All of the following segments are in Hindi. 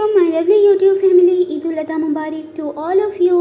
अस्सलामुअलैकुम my lovely YouTube family. Eid ul Azha मुबारक टू ऑल ऑफ़ यू।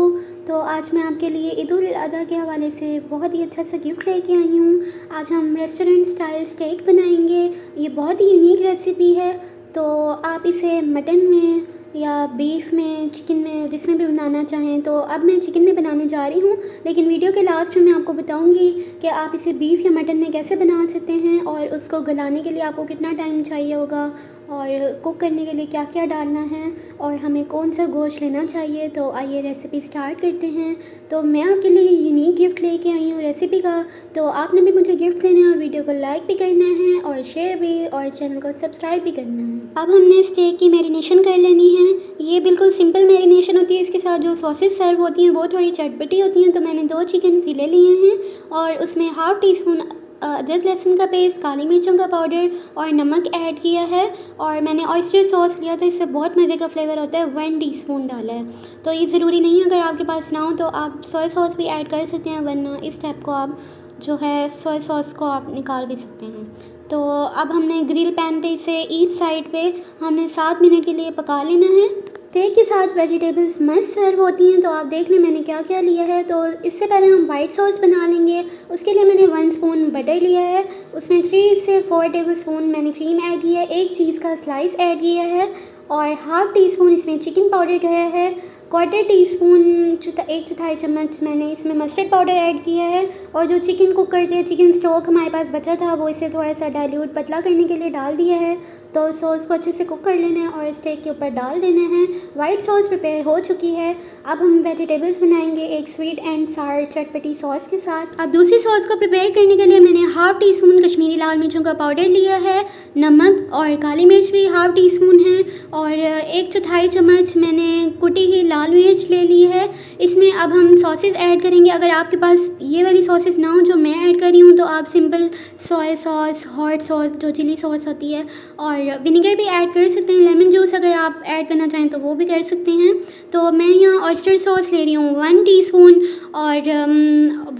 तो आज मैं आपके लिए ईद उल अज़हा के हवाले से बहुत ही अच्छा सा गिफ्ट लेके आई हूँ। आज हम रेस्टोरेंट स्टाइल स्टेक बनाएंगे। ये बहुत ही यूनिक रेसिपी है। तो आप इसे मटन में या बीफ में, चिकन में, जिसमें भी बनाना चाहें। तो अब मैं चिकन में बनाने जा रही हूँ, लेकिन वीडियो के लास्ट में मैं आपको बताऊँगी कि आप इसे बीफ या मटन में कैसे बना सकते हैं और उसको गलाने के लिए आपको कितना टाइम चाहिए होगा और कुक करने के लिए क्या क्या डालना है और हमें कौन सा गोश्त लेना चाहिए। तो आइए रेसिपी स्टार्ट करते हैं। तो मैं आपके लिए यूनिक गिफ्ट लेके आई हूँ रेसिपी का। तो आपने भी मुझे गिफ्ट देना है और वीडियो को लाइक भी करना है और शेयर भी और चैनल को सब्सक्राइब भी करना है। अब हमने स्टेक की मैरिनेशन कर लेनी है। ये बिल्कुल सिंपल मैरिनेशन होती है। इसके साथ जो सॉसेस सर्व होती हैं वो थोड़ी चटपटी होती हैं। तो मैंने 2 चिकन फिले लिए हैं और उसमें हाफ़ टी स्पून अदरक लहसुन का पेस्ट, काली मिर्चों का पाउडर और नमक ऐड किया है। और मैंने ऑयस्टर सॉस लिया था, इससे बहुत मज़े का फ्लेवर होता है, 1 टीस्पून डाला है। तो ये ज़रूरी नहीं है, अगर आपके पास ना हो तो आप सोया सॉस भी ऐड कर सकते हैं, वरना इस स्टेप को आप जो है सोया सॉस को आप निकाल भी सकते हैं। तो अब हमने ग्रिल पैन पे इसे ईच साइड पे हमने 7 मिनट के लिए पका लेना है। स्टेक के साथ वेजिटेबल्स मस्त सर्व होती हैं। तो आप देख लें मैंने क्या क्या लिया है। तो इससे पहले हम वाइट सॉस बना लेंगे। उसके लिए मैंने 1 स्पून बटर लिया है, उसमें 3 से 4 टेबल स्पून मैंने क्रीम ऐड किया है, 1 चीज़ का स्लाइस ऐड किया है और हाफ़ टी स्पून इसमें चिकन पाउडर गया है, 1/4 टीस्पून 1/4 चम्मच मैंने इसमें मस्टर्ड पाउडर ऐड किया है। और जो चिकन कुक करते हैं, चिकन स्टॉक हमारे पास बचा था, वो इसे थोड़ा सा डाइल्यूट पतला करने के लिए डाल दिया है। तो सॉस को अच्छे से कुक कर लेना है और स्टेक के ऊपर डाल देना है। वाइट सॉस प्रिपेयर हो चुकी है। अब हम वेजिटेबल्स बनाएंगे एक स्वीट एंड सार चटपटी सॉस के साथ। अब दूसरी सॉस को प्रिपेयर करने के लिए मैंने हाफ़ टी स्पून कश्मीरी लाल मिर्चों का पाउडर लिया है, नमक और काली मिर्च भी हाफ़ टी स्पून है और 1/4 चम्मच मैंने कुटी हुई लाल मिर्च ले ली है। इसमें अब हम सॉसेस ऐड करेंगे। अगर आपके पास ये वाली सॉसेस ना हो जो मैं ऐड कर रही हूँ तो आप simple soya sauce, hot sauce, जो चिली सॉस होती है, और विनेगर भी ऐड कर सकते हैं। लेमन जूस अगर आप ऐड करना चाहें तो वो भी कर सकते हैं। तो मैं यहाँ ऑयस्टर सॉस ले रही हूँ 1 टीस्पून और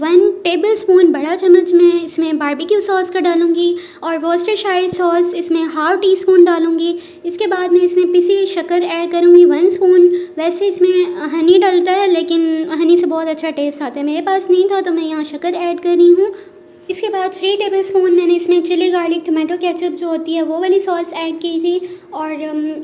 1 टेबल स्पून बड़ा चम्मच मैं इसमें बारबेक्यू सॉस का डालूँगी और वॉर्सेस्टायरशायर सॉस इसमें हाफ़ टी स्पून डालूँगी। इसके बाद मैं इसमें पिसी शक्कर ऐड करूँगी 1 स्पून। वैसे इसमें हनी डलता है, लेकिन हनी से बहुत अच्छा टेस्ट आता है, मेरे पास नहीं था तो मैं यहाँ शक्कर ऐड कर रही हूँ। इसके बाद 3 टेबल स्पून मैंने इसमें चिली गार्लिक टमाटो केचप जो होती है वो वाली सॉस ऐड की थी और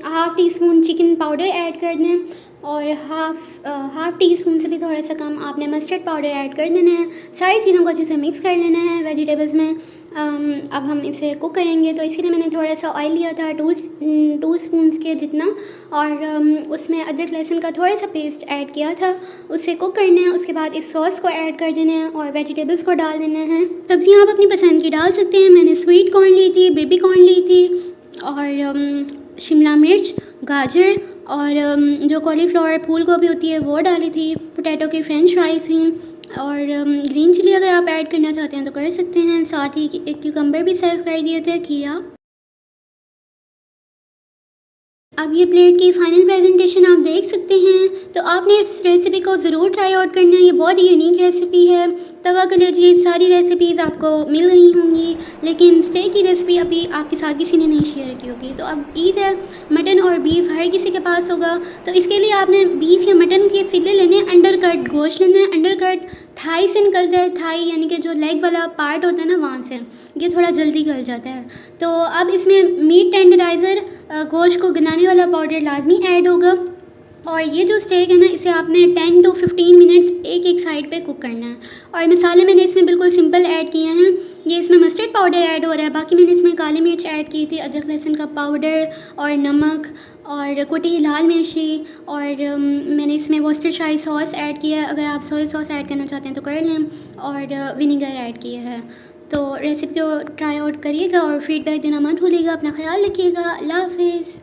half tea spoon chicken powder add कर दें और हाफ़ टी स्पून से भी थोड़ा सा कम आपने मस्टर्ड पाउडर ऐड कर देना है। सारी चीज़ों को अच्छे से मिक्स कर लेना है वेजिटेबल्स में। अब हम इसे कुक करेंगे। तो इसके लिए मैंने थोड़ा सा ऑयल लिया था 2 स्पून के जितना और उसमें अदरक लहसुन का थोड़ा सा पेस्ट ऐड किया था, उसे कुक करना है। उसके बाद इस सॉस को ऐड कर देना है और वेजिटेबल्स को डाल देना है। सब्जियाँ आप अपनी पसंद की डाल सकते हैं। मैंने स्वीट कॉर्न ली थी, बेबी कॉर्न ली थी और शिमला मिर्च, गाजर और जो कॉलीफ्लावर फूल गोभी होती है वो डाली थी, पोटैटो की फ्रेंच फ्राइज थी और ग्रीन चिली अगर आप ऐड करना चाहते हैं तो कर सकते हैं। साथ ही एक क्यूकम्बर भी सर्व कर दिए थे, खीरा। अब ये प्लेट की फाइनल प्रेजेंटेशन आप देख सकते हैं। तो आपने इस रेसिपी को ज़रूर ट्राई आउट करना है। ये बहुत ही यूनिक रेसिपी है। तवा कलेजी सारी रेसिपीज़ आपको मिल रही होंगी, लेकिन स्टेक की रेसिपी अभी आपके साथ किसी ने नहीं शेयर की होगी। तो अब ईद है, मटन और बीफ हर किसी के पास होगा। तो इसके लिए आपने बीफ या मटन के फिले लेने, अंडर कट गोश्त लेना है। अंडर कट थाई से निकलता है, थाई यानी कि जो लेग वाला पार्ट होता है ना, वहाँ से ये थोड़ा जल्दी गल जाता है। तो अब इसमें मीट टेंडराइज़र गोश्त को गलाने वाला पाउडर लाजमी ऐड होगा और ये जो स्टेक है ना, इसे आपने 10 to 15 मिनट्स एक साइड पे कुक करना है। और मसाले मैंने इसमें बिल्कुल सिंपल ऐड किए हैं। ये इसमें मस्टर्ड पाउडर ऐड हो रहा है, बाकी मैंने इसमें काली मिर्च ऐड की थी, अदरक लहसुन का पाउडर और नमक और कुटी लाल मिर्ची और मैंने इसमें वॉर्सेस्टायरशायर सॉस ऐड किया है। अगर आप सोया सॉस ऐड करना चाहते हैं तो कर लें और विनेगर ऐड किया है। तो रेसिपी को ट्राई आउट करिएगा और फीडबैक देना मत भूलिएगा। अपना ख्याल रखिएगा। अल्लाह हाफिज़।